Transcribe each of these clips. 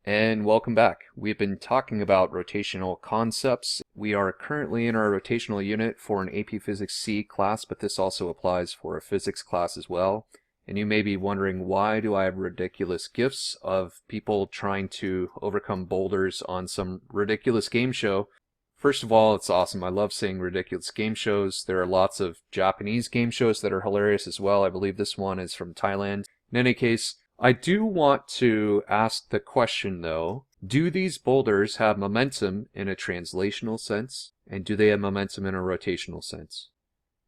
And welcome back. We've been talking about rotational concepts. We are currently in our rotational unit for an AP Physics C class, but this also applies for a physics class as well. And you may be wondering, why do I have ridiculous gifs of people trying to overcome boulders on some ridiculous game show? First of all, it's awesome. I love seeing ridiculous game shows. There are lots of Japanese game shows that are hilarious as well. I believe this one is from Thailand. In any case, I do want to ask the question though, do these boulders have momentum in a translational sense? And do they have momentum in a rotational sense?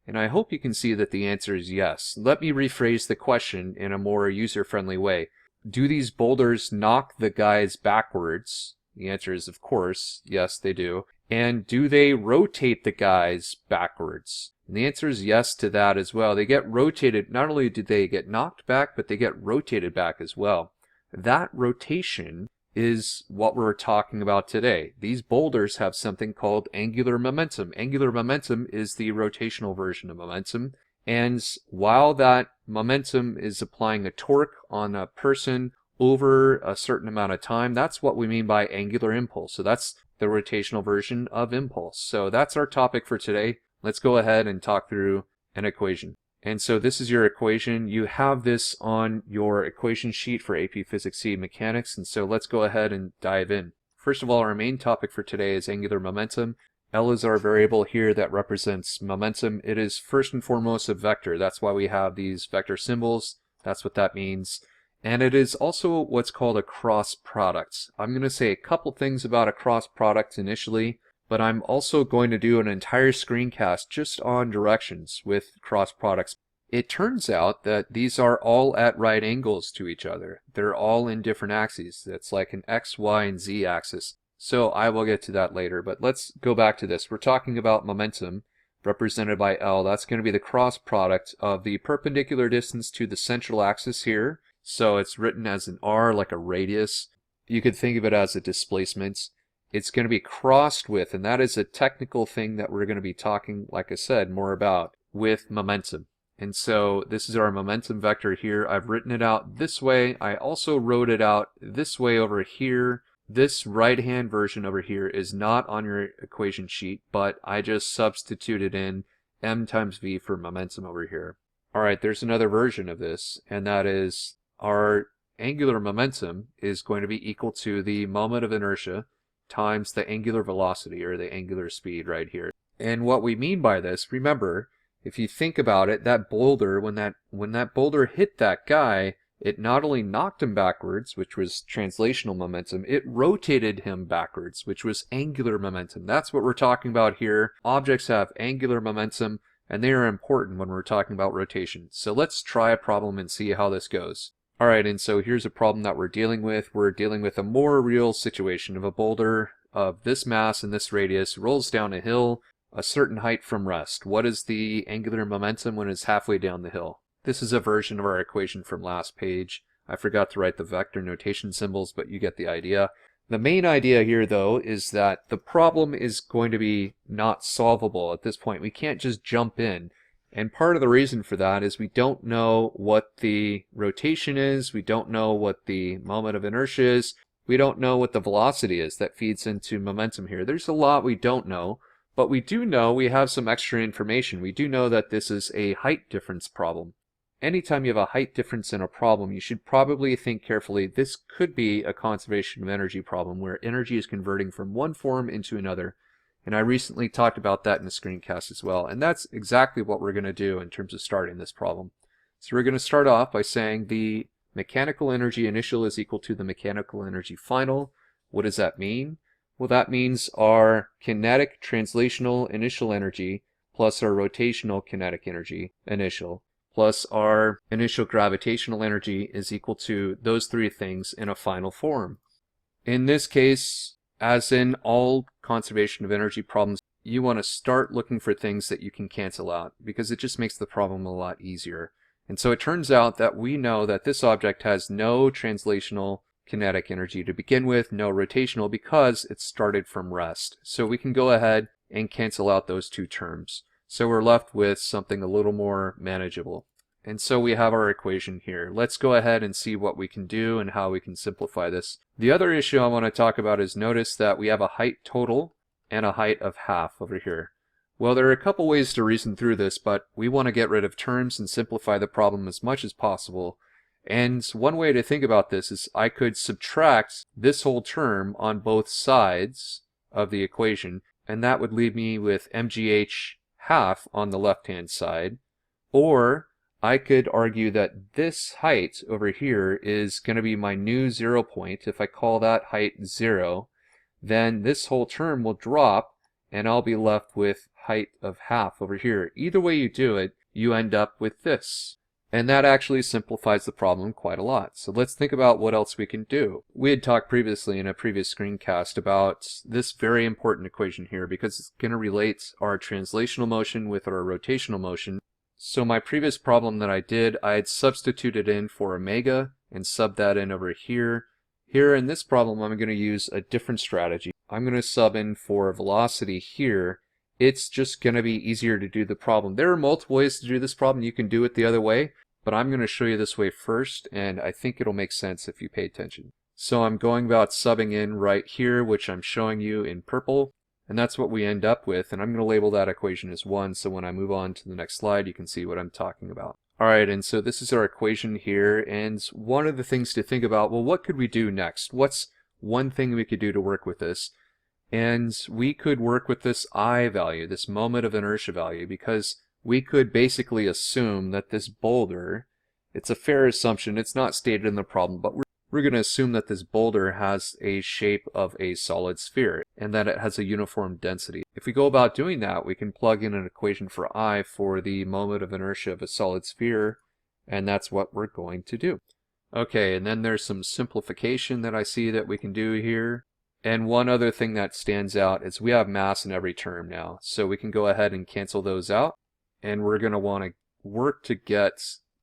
And I hope you can see that the answer is yes. Let me rephrase the question in a more user-friendly way. Do these boulders knock the guys backwards? The answer is of course, yes they do. And do they rotate the guys backwards? And the answer is yes to that as well. They get rotated. Not only do they get knocked back, but they get rotated back as well. That rotation is what we're talking about today. These boulders have something called angular momentum. Angular momentum is the rotational version of momentum. And while that momentum is applying a torque on a person over a certain amount of time, that's what we mean by angular impulse. So that's the rotational version of impulse. So that's our topic for today. Let's go ahead and talk through an equation. And so this is your equation. You have this on your equation sheet for AP Physics C Mechanics. And so let's go ahead and dive in. First of all, our main topic for today is angular momentum. L is our variable here that represents momentum. It is first and foremost a vector. That's why we have these vector symbols. That's what that means. And it is also what's called a cross product. I'm going to say a couple things about a cross product initially, but I'm also going to do an entire screencast just on directions with cross products. It turns out that these are all at right angles to each other. They're all in different axes. It's like an X, Y, and Z axis. So I will get to that later, but let's go back to this. We're talking about momentum represented by L. That's going to be the cross product of the perpendicular distance to the central axis here. So it's written as an R, like a radius. You could think of it as a displacement. It's going to be crossed with, and that is a technical thing that we're going to be talking, like I said, more about with momentum. And so this is our momentum vector here. I've written it out this way. I also wrote it out this way over here. This right-hand version over here is not on your equation sheet, but I just substituted in m times v for momentum over here. All right, there's another version of this, and that is our angular momentum is going to be equal to the moment of inertia times the angular velocity, or the angular speed right here. And what we mean by this, remember, if you think about it, that boulder, when that boulder hit that guy, it not only knocked him backwards, which was translational momentum, it rotated him backwards, which was angular momentum. That's what we're talking about here. Objects have angular momentum, and they are important when we're talking about rotation. So let's try a problem and see how this goes. Alright, and so here's a problem that we're dealing with. We're dealing with a more real situation of a boulder of this mass and this radius rolls down a hill a certain height from rest. What is the angular momentum when it's halfway down the hill? This is a version of our equation from last page. I forgot to write the vector notation symbols, but you get the idea. The main idea here, though, is that the problem is going to be not solvable at this point. We can't just jump in. And part of the reason for that is we don't know what the rotation is, we don't know what the moment of inertia is, we don't know what the velocity is that feeds into momentum here. There's a lot we don't know, but we do know we have some extra information. We do know that this is a height difference problem. Anytime you have a height difference in a problem, you should probably think carefully. This could be a conservation of energy problem where energy is converting from one form into another. And I recently talked about that in a screencast as well. And that's exactly what we're going to do in terms of starting this problem. So we're going to start off by saying the mechanical energy initial is equal to the mechanical energy final. What does that mean? Well, that means our kinetic translational initial energy plus our rotational kinetic energy initial plus our initial gravitational energy is equal to those three things in a final form. In this case, as in all conservation of energy problems, you want to start looking for things that you can cancel out because it just makes the problem a lot easier. And so it turns out that we know that this object has no translational kinetic energy to begin with, no rotational, because it started from rest. So we can go ahead and cancel out those two terms. So we're left with something a little more manageable. And so we have our equation here. Let's go ahead and see what we can do and how we can simplify this. The other issue I want to talk about is notice that we have a height total and a height of half over here. Well, there are a couple ways to reason through this, but we want to get rid of terms and simplify the problem as much as possible. And one way to think about this is I could subtract this whole term on both sides of the equation, and that would leave me with mgh half on the left-hand side. Or I could argue that this height over here is going to be my new 0 point. If I call that height 0, then this whole term will drop, and I'll be left with height of half over here. Either way you do it, you end up with this. And that actually simplifies the problem quite a lot. So let's think about what else we can do. We had talked previously in a previous screencast about this very important equation here because it's going to relate our translational motion with our rotational motion. So my previous problem that I did, I had substituted in for omega and subbed that in over here. Here in this problem, I'm going to use a different strategy. I'm going to sub in for velocity here. It's just going to be easier to do the problem. There are multiple ways to do this problem. You can do it the other way, but I'm going to show you this way first, and I think it'll make sense if you pay attention. So I'm going about subbing in right here, which I'm showing you in purple, and that's what we end up with, and I'm going to label that equation as 1, so when I move on to the next slide, you can see what I'm talking about. Alright, and so this is our equation here, and one of the things to think about, well, what could we do next? What's one thing we could do to work with this? And we could work with this I value, this moment of inertia value, because we could basically assume that this boulder, it's a fair assumption, it's not stated in the problem, but we're going to assume that this boulder has a shape of a solid sphere and that it has a uniform density. If we go about doing that, we can plug in an equation for I for the moment of inertia of a solid sphere, and that's what we're going to do. Okay, and then there's some simplification that I see that we can do here. And one other thing that stands out is we have mass in every term now. So we can go ahead and cancel those out. And we're going to want to work to get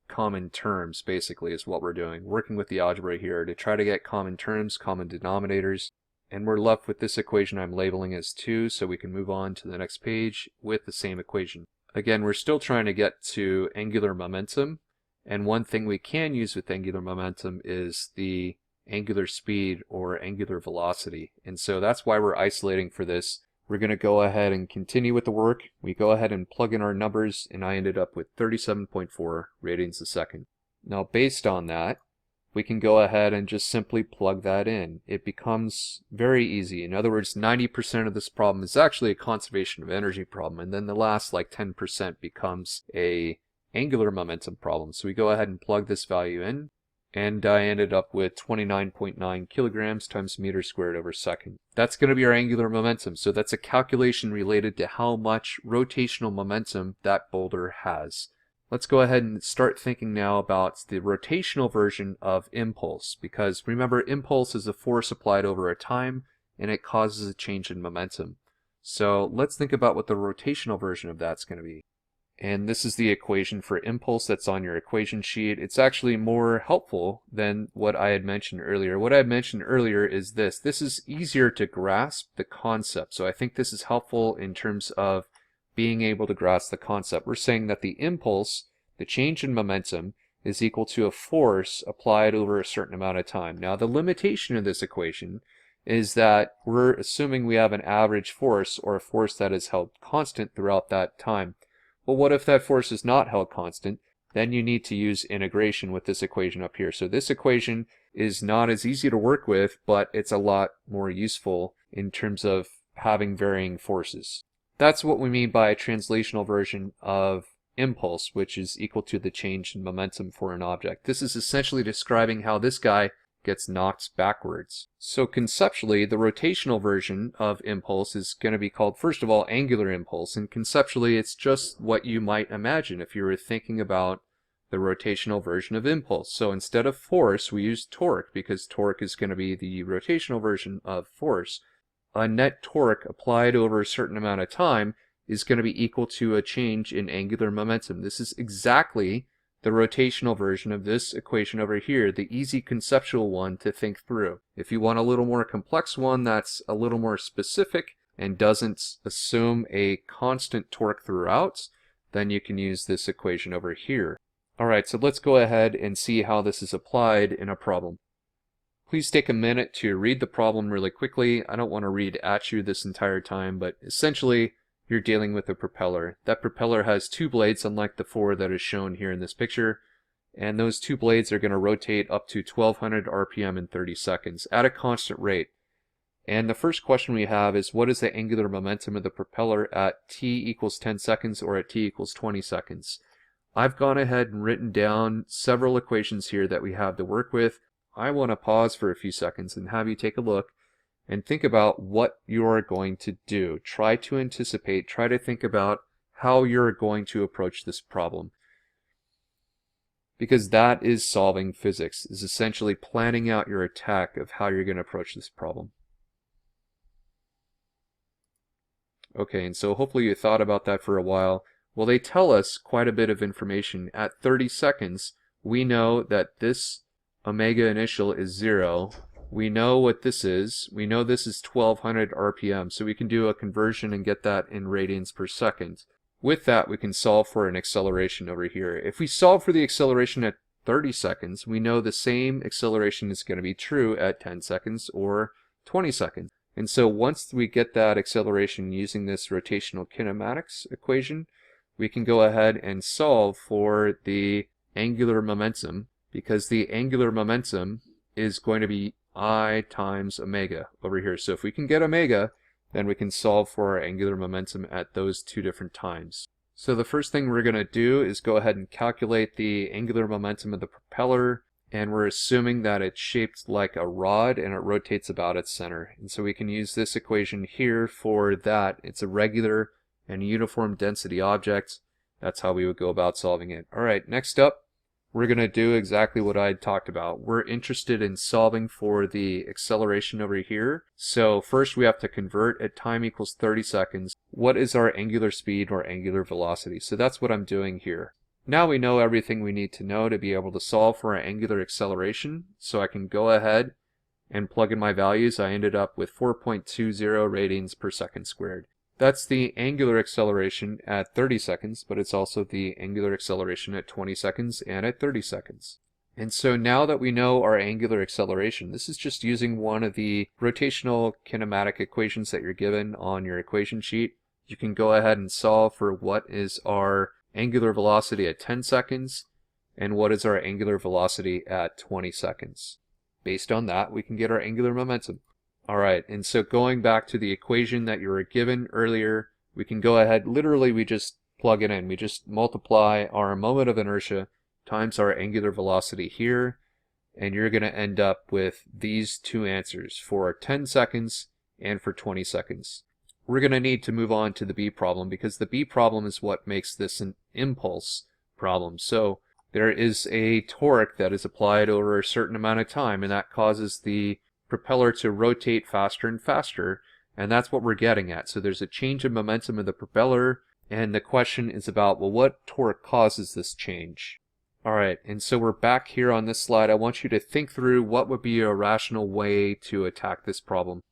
common terms, basically, is what we're doing. Working with the algebra here to try to get common terms, common denominators. And we're left with this equation I'm labeling as 2, so we can move on to the next page with the same equation. Again, we're still trying to get to angular momentum. And one thing we can use with angular momentum is the angular speed or angular velocity, and so that's why we're isolating for this. We're going to go ahead and continue with the work. We go ahead and plug in our numbers, and I ended up with 37.4 radians a second. Now based on that, we can go ahead and just simply plug that in. It becomes very easy. In other words, 90% of this problem is actually a conservation of energy problem, and then the last like 10% becomes a angular momentum problem. So we go ahead and plug this value in, and I ended up with 29.9 kilograms times meter squared over second. That's going to be our angular momentum. So that's a calculation related to how much rotational momentum that boulder has. Let's go ahead and start thinking now about the rotational version of impulse, because remember, impulse is a force applied over a time and it causes a change in momentum. So let's think about what the rotational version of that's going to be. And this is the equation for impulse that's on your equation sheet. It's actually more helpful than what I had mentioned earlier. What I had mentioned earlier is this. This is easier to grasp the concept. So I think this is helpful in terms of being able to grasp the concept. We're saying that the impulse, the change in momentum, is equal to a force applied over a certain amount of time. Now the limitation of this equation is that we're assuming we have an average force, or a force that is held constant throughout that time. Well, what if that force is not held constant? Then you need to use integration with this equation up here. So this equation is not as easy to work with, but it's a lot more useful in terms of having varying forces. That's what we mean by a translational version of impulse, which is equal to the change in momentum for an object. This is essentially describing how this guy gets knocked backwards. So conceptually, the rotational version of impulse is going to be called, first of all, angular impulse, and conceptually it's just what you might imagine if you were thinking about the rotational version of impulse. So instead of force, we use torque, because torque is going to be the rotational version of force. A net torque applied over a certain amount of time is going to be equal to a change in angular momentum. This is exactly the rotational version of this equation over here, the easy conceptual one to think through. If you want a little more complex one that's a little more specific and doesn't assume a constant torque throughout, then you can use this equation over here. Alright, so let's go ahead and see how this is applied in a problem. Please take a minute to read the problem really quickly. I don't want to read at you this entire time, but essentially you're dealing with a propeller. That propeller has two blades, unlike the four that is shown here in this picture, and those two blades are going to rotate up to 1200 RPM in 30 seconds at a constant rate. And the first question we have is, what is the angular momentum of the propeller at t equals 10 seconds or at t equals 20 seconds? I've gone ahead and written down several equations here that we have to work with. I want to pause for a few seconds and have you take a look and think about what you're going to do. Try to anticipate, try to think about how you're going to approach this problem. Because that is solving physics, is essentially planning out your attack of how you're going to approach this problem. Okay, and so hopefully you thought about that for a while. Well, they tell us quite a bit of information. At 30 seconds, we know that this omega initial is 0. We know what this is. We know this is 1200 RPM, so we can do a conversion and get that in radians per second. With that, we can solve for an acceleration over here. If we solve for the acceleration at 30 seconds, we know the same acceleration is going to be true at 10 seconds or 20 seconds. And so once we get that acceleration using this rotational kinematics equation, we can go ahead and solve for the angular momentum, because the angular momentum is going to be I times omega over here. So if we can get omega, then we can solve for our angular momentum at those two different times. So the first thing we're going to do is go ahead and calculate the angular momentum of the propeller, and we're assuming that it's shaped like a rod and it rotates about its center. And so we can use this equation here for that. It's a regular and uniform density object. That's how we would go about solving it. Alright, next up, we're going to do exactly what I talked about. We're interested in solving for the acceleration over here. So first we have to convert at time equals 30 seconds. What is our angular speed or angular velocity? So that's what I'm doing here. Now we know everything we need to know to be able to solve for our angular acceleration. So I can go ahead and plug in my values. I ended up with 4.20 radians per second squared. That's the angular acceleration at 30 seconds, but it's also the angular acceleration at 20 seconds and at 30 seconds. And so now that we know our angular acceleration, this is just using one of the rotational kinematic equations that you're given on your equation sheet. You can go ahead and solve for what is our angular velocity at 10 seconds and what is our angular velocity at 20 seconds. Based on that, we can get our angular momentum. Alright, and so going back to the equation that you were given earlier, we can go ahead, literally we just plug it in. We just multiply our moment of inertia times our angular velocity here, and you're going to end up with these two answers for 10 seconds and for 20 seconds. We're going to need to move on to the B problem, because the B problem is what makes this an impulse problem. So there is a torque that is applied over a certain amount of time, and that causes the propeller to rotate faster and faster, and that's what we're getting at. So there's a change in momentum of the propeller, and the question is about, well, what torque causes this change? Alright, and so we're back here on this slide. I want you to think through what would be a rational way to attack this problem.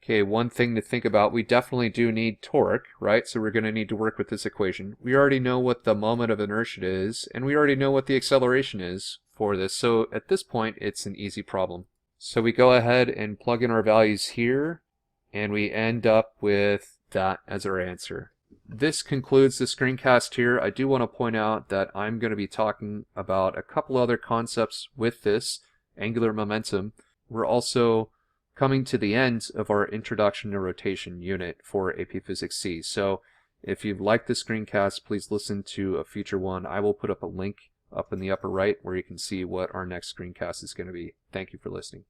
Okay, one thing to think about, we definitely do need torque, right? So we're going to need to work with this equation. We already know what the moment of inertia is, and we already know what the acceleration is for this. So at this point, it's an easy problem. So we go ahead and plug in our values here, and we end up with that as our answer. This concludes the screencast here. I do want to point out that I'm going to be talking about a couple other concepts with this angular momentum. We're also coming to the end of our Introduction to Rotation unit for AP Physics C. So if you've liked the screencast, please listen to a future one. I will put up a link up in the upper right where you can see what our next screencast is going to be. Thank you for listening.